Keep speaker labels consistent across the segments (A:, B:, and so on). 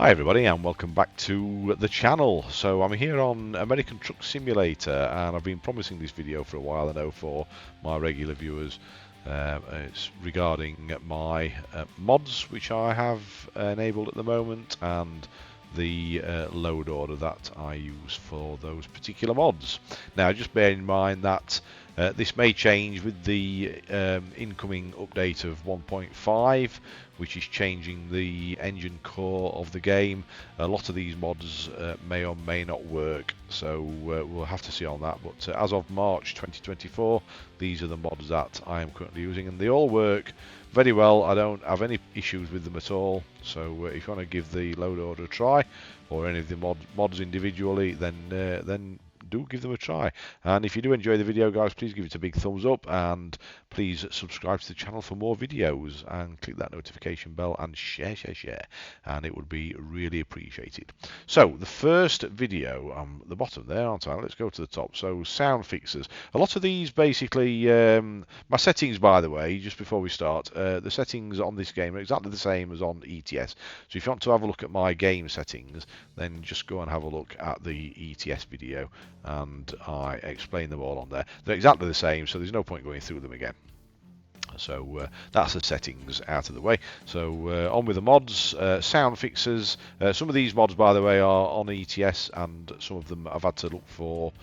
A: Hi everybody and welcome back to the channel. So I'm here on American Truck Simulator and I've been promising this video for a while, I know, for my regular viewers. It's regarding my mods which I have enabled at the moment and the load order that I use for those particular mods. Now just bear in mind that this may change with the incoming update of 1.5, which is changing the engine core of the game. A lot of these mods may or may not work, so we'll have to see on that. But as of March 2024, these are the mods that I am currently using, and they all work very well. I don't have any issues with them at all. So if you want to give the load order a try, or any of the mods individually, then do give them a try. And if you do enjoy the video, guys, please give it a big thumbs up and please subscribe to the channel for more videos and click that notification bell and share, and it would be really appreciated. So the first video, the bottom there, aren't I? Let's go to the top. So sound fixers. A lot of these basically, my settings, by the way, just before we start, the settings on this game are exactly the same as on ETS. So if you want to have a look at my game settings, then just go and have a look at the ETS video and I explain them all on there. They're exactly the same, so there's no point going through them again. So that's the settings out of the way. So on with the mods, sound fixers. Some of these mods, by the way, are on ETS, and some of them I've had to look for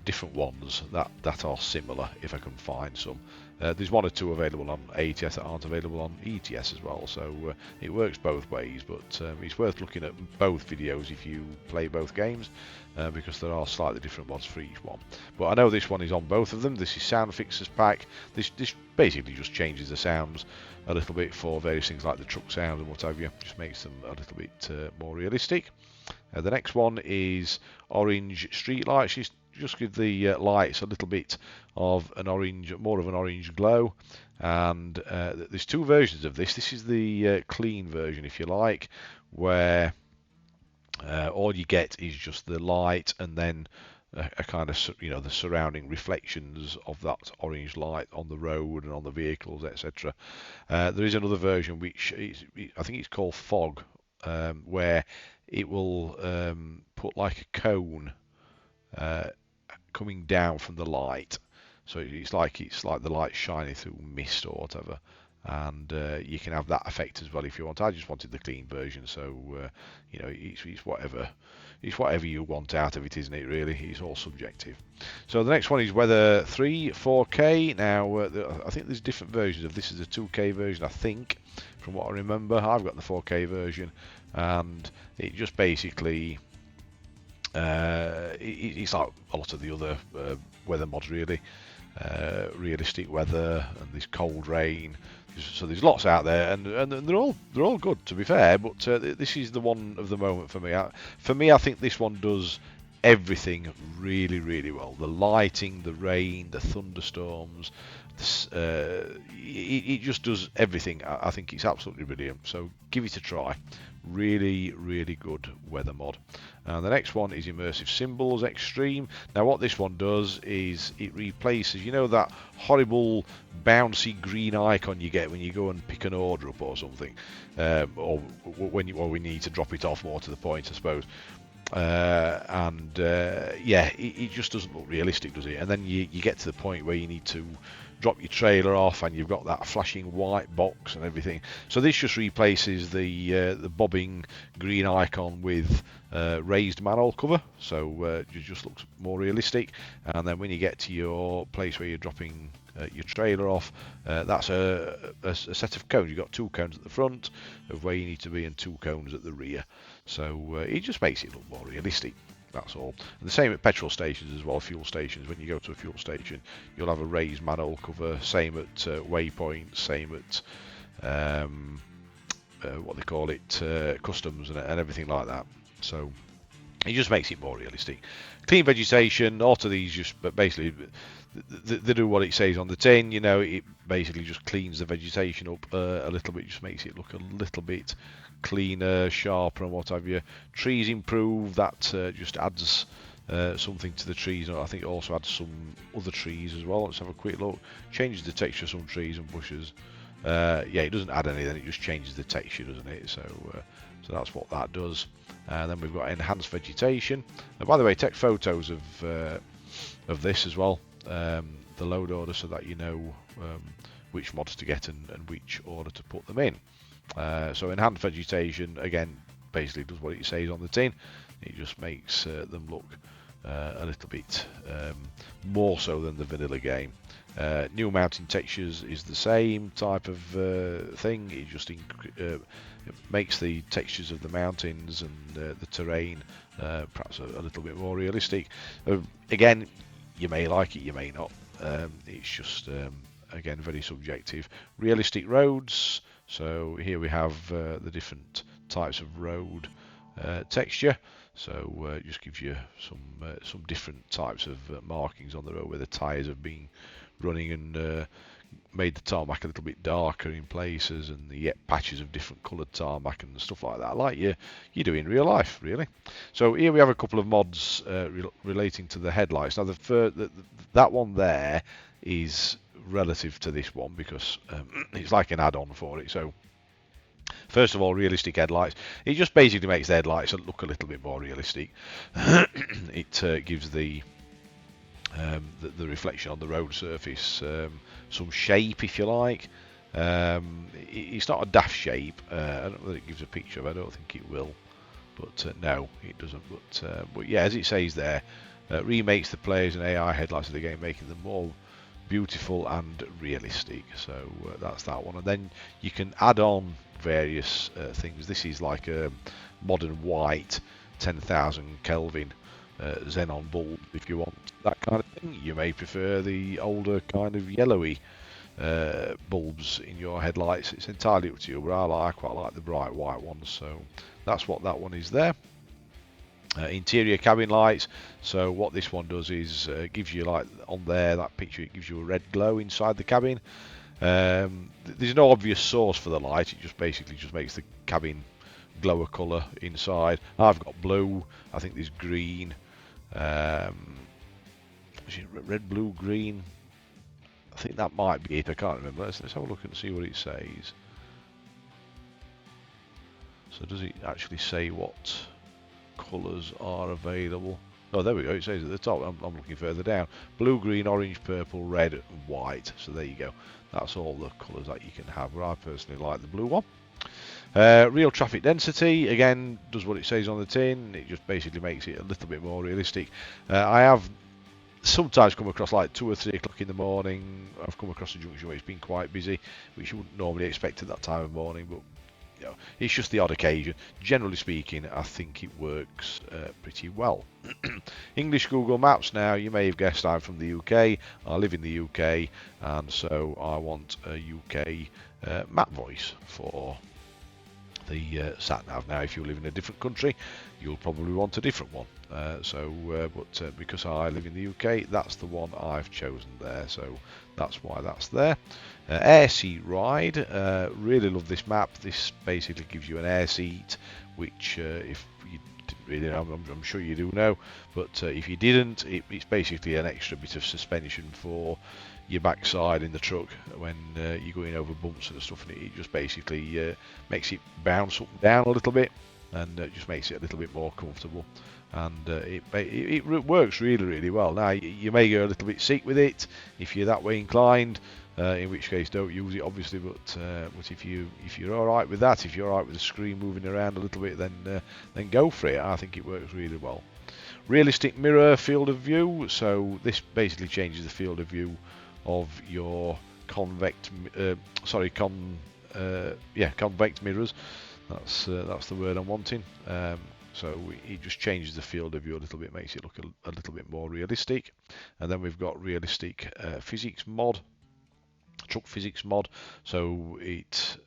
A: different ones that are similar if I can find some. There's one or two available on ATS that aren't available on ETS as well, so it works both ways, but it's worth looking at both videos if you play both games, because there are slightly different mods for each one. But I know this one is on both of them. This is Sound Fixers Pack. This basically just changes the sounds a little bit for various things like the truck sound and what have you, just makes them a little bit more realistic. The next one is Orange Street Lights. Just give the lights a little bit of an orange, more of an orange glow. And there's two versions of this. This is the clean version, if you like, where all you get is just the light and then a kind of, the surrounding reflections of that orange light on the road and on the vehicles, etc. There is another version which I think it's called Fog, where it will put like a cone coming down from the light, so it's like the light shining through mist or whatever, and you can have that effect as well if you want. I just wanted the clean version, so it's whatever you want out of it, isn't it? Really, it's all subjective. So the next one is Weather 3 4K. Now I think there's different versions of this. Is a 2K version, I think, from what I remember. I've got the 4K version, and it just basically it's like a lot of the other weather mods, really. Realistic weather and this cold rain. So there's lots out there, and they're all good, to be fair. But this is the one of the moment for me. I think this one does everything really, really well. The lighting, the rain, the thunderstorms. It just does everything. I think it's absolutely brilliant. So give it a try. Really, really good weather mod. And the next one is Immersive Symbols Extreme. Now what this one does is it replaces, that horrible bouncy green icon you get when you go and pick an order up or something, or when we need to drop it off, more to the point, I suppose. Yeah, it just doesn't look realistic, does it? And then you get to the point where you need to drop your trailer off and you've got that flashing white box and everything. So this just replaces the bobbing green icon with raised manhole cover, so it just looks more realistic. And then when you get to your place where you're dropping your trailer off, that's a set of cones. You've got 2 cones at the front of where you need to be and 2 cones at the rear, so it just makes it look more realistic. That's all. And the same at petrol stations as well, fuel stations. When you go to a fuel station, you'll have a raised manhole cover. Same at waypoints, same at what they call it, customs and everything like that. So it just makes it more realistic. Clean vegetation. All of these just, but basically they do what it says on the tin. It basically just cleans the vegetation up a little bit, just makes it look a little bit cleaner, sharper, and what have you. Trees improve. That just adds something to the trees. I think it also adds some other trees as well. Let's have a quick look. Changes the texture of some trees and bushes. Yeah, it doesn't add anything. It just changes the texture, doesn't it? So So that's what that does. And then we've got enhanced vegetation. And by the way, take photos of this as well, the load order, so that you know which mods to get and which order to put them in. So enhanced vegetation, again, basically does what it says on the tin. It just makes them look a little bit more so than the vanilla game. New mountain textures is the same type of thing. It just it makes the textures of the mountains and the terrain perhaps a little bit more realistic. Again, you may like it, you may not. It's just again very subjective. Realistic roads. So here we have the different types of road texture. So it just gives you some different types of markings on the road where the tyres have been running and made the tarmac a little bit darker in places, and the patches of different coloured tarmac and stuff like that, like you do in real life, really. So here we have a couple of mods relating to the headlights. Now that one there is relative to this one because it's like an add-on for it. So first of all, realistic headlights. It just basically makes the headlights look a little bit more realistic. It gives the reflection on the road surface some shape, if you like. It's not a daft shape. I don't know that it gives a picture of. I don't think it will, but no, it doesn't. But yeah, as it says there, remakes the players and AI headlights of the game, making them more beautiful and realistic. So that's that one. And then you can add on various things. This is like a modern white 10,000 Kelvin xenon bulb if you want that kind of thing. You may prefer the older kind of yellowy bulbs in your headlights. It's entirely up to you, but I quite like the bright white ones, so that's what that one is there. Interior cabin lights. So what this one does is gives you, like on there, that picture, it gives you a red glow inside the cabin. There's no obvious source for the light. It just basically just makes the cabin glow a colour inside. I've got blue. I think there's green. Red, blue, green. I think that might be it. I can't remember. Let's have a look and see what it says. So does it actually say what colours are available? Oh, there we go. It says at the top. I'm looking further down. Blue, green, orange, purple, red, and white. So there you go. That's all the colours that you can have. But I personally like the blue one. Real traffic density, again, does what it says on the tin. It just basically makes it a little bit more realistic. I have sometimes come across, like 2 or 3 o'clock in the morning, I've come across a junction where it's been quite busy, which you wouldn't normally expect at that time of morning, but you know, it's just the odd occasion. Generally speaking, I think it works pretty well. English Google Maps. Now, you may have guessed I'm from the UK. I live in the UK, and so I want a UK map voice for the sat nav. Now, if you live in a different country, you'll probably want a different one. But because I live in the UK, that's the one I've chosen there. So that's why that's there. Air seat ride. Really love this map. This basically gives you an air seat, which if you didn't really know, I'm sure you do know. But if you didn't, it's basically an extra bit of suspension for your backside in the truck when you're going over bumps and stuff, and it just basically makes it bounce up and down a little bit, and just makes it a little bit more comfortable, and it works really well. Now, you may go a little bit sick with it if you're that way inclined, in which case don't use it, obviously, but if you're all right with that, if you're all right with the screen moving around a little bit, then go for it. I think it works really well. Realistic mirror field of view. So this basically changes the field of view of your convex mirrors. That's the word I'm wanting. So it just changes the field of view a little bit, makes it look a little bit more realistic. And then we've got realistic physics mod, truck physics mod. So it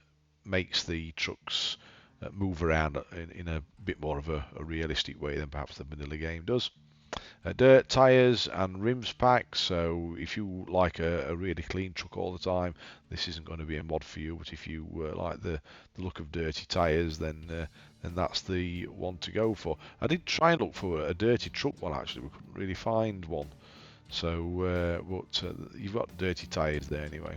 A: makes the trucks move around in a bit more of a realistic way than perhaps the vanilla game does. Dirt tyres and rims pack. So if you like a really clean truck all the time, this isn't going to be a mod for you. But if you like the look of dirty tyres, then that's the one to go for. I did try and look for a dirty truck one, actually. We couldn't really find one. So but you've got dirty tyres there anyway.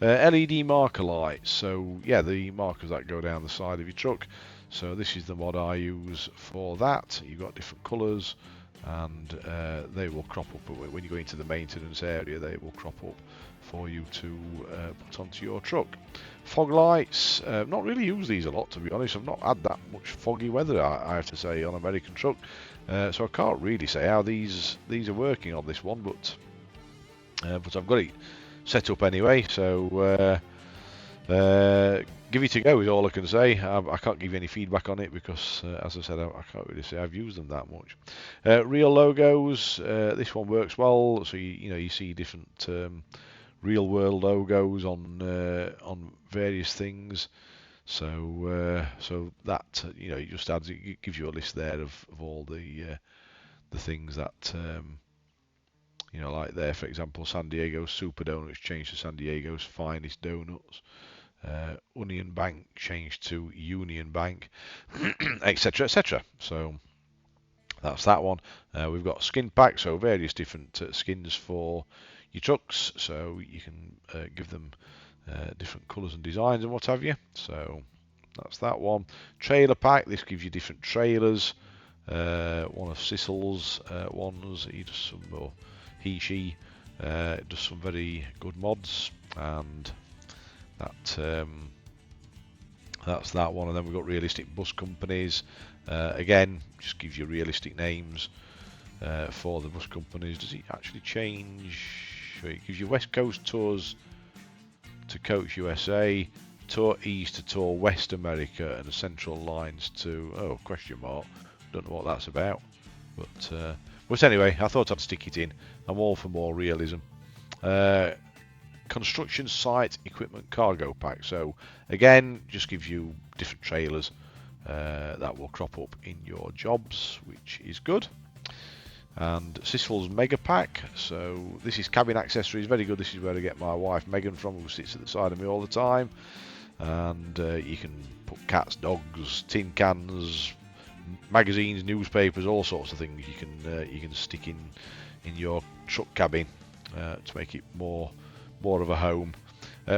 A: LED marker lights. So yeah, the markers that go down the side of your truck. So this is the mod I use for that. You've got different colours, and they will crop up when you go into the maintenance area. They will crop up for you to put onto your truck. Fog lights, not really use these a lot, to be honest. I've not had that much foggy weather, I have to say, on American truck, so I can't really say how these are working on this one, but I've got it set up anyway, so give it a go is all I can say. I can't give you any feedback on it because, as I said, I can't really say I've used them that much. Real logos, this one works well, so you see different real world logos on various things. So that it just adds, it gives you a list there of all the things that like there, for example, San Diego's Super Donuts changed to San Diego's Finest Donuts. Union Bank changed to Union Bank, etc., etc. So that's that one. We've got skin pack, so various different skins for your trucks, so you can give them different colours and designs and what have you. So that's that one. Trailer pack, this gives you different trailers. One of Sissel's ones, she does some very good mods, and that's that one. And then we've got realistic bus companies. Again, just gives you realistic names for the bus companies. Does it actually change? It gives you West Coast tours to Coach USA, Tour East to Tour West America, and the Central lines to question mark. Don't know what that's about, but anyway, I thought I'd stick it in. I'm all for more realism. Construction site equipment cargo pack. So again, just gives you different trailers that will crop up in your jobs, which is good. And Sissel's Mega Pack. So this is cabin accessories, very good. This is where I get my wife Megan from, who sits at the side of me all the time. And you can put cats, dogs, tin cans, magazines, newspapers, all sorts of things. You can stick in your truck cabin to make it more of a home.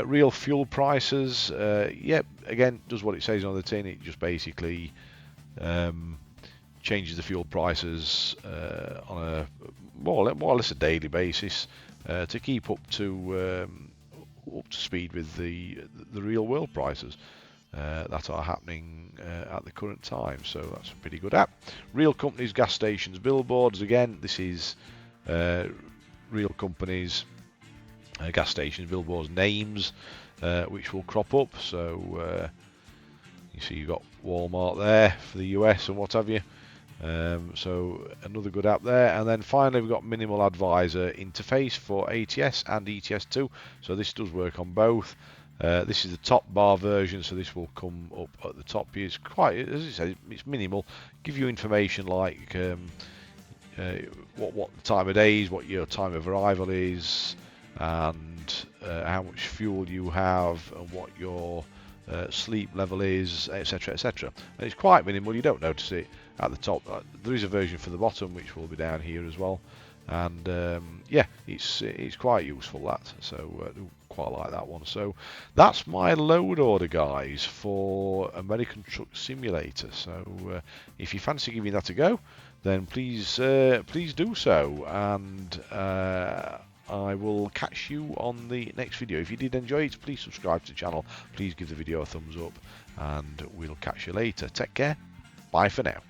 A: Real fuel prices. Yep, again, does what it says on the tin. It just basically changes the fuel prices on a more or less a daily basis to keep up to speed with the real world prices that are happening at the current time. So that's a pretty good app. Real companies, gas stations, billboards. Again, this is real companies, gas stations, billboards, names which will crop up. So you see you've got Walmart there for the US and what have you. So another good app there. And then finally we've got Minimal Advisor interface for ATS and ETS2. So this does work on both. This is the top bar version, so this will come up at the top. It's quite, as I said, it's minimal. Give you information like what the time of day is, what your time of arrival is, and how much fuel you have, and what your sleep level is, etc., etc. And it's quite minimal. You don't notice it at the top. There is a version for the bottom, which will be down here as well. And yeah, it's quite useful, that. So quite like that one. So that's my load order, guys, for American Truck Simulator. So if you fancy giving that a go, then please do so, and I will catch you on the next video. If you did enjoy it, please subscribe to the channel, please give the video a thumbs up, and we'll catch you later. Take care, bye for now.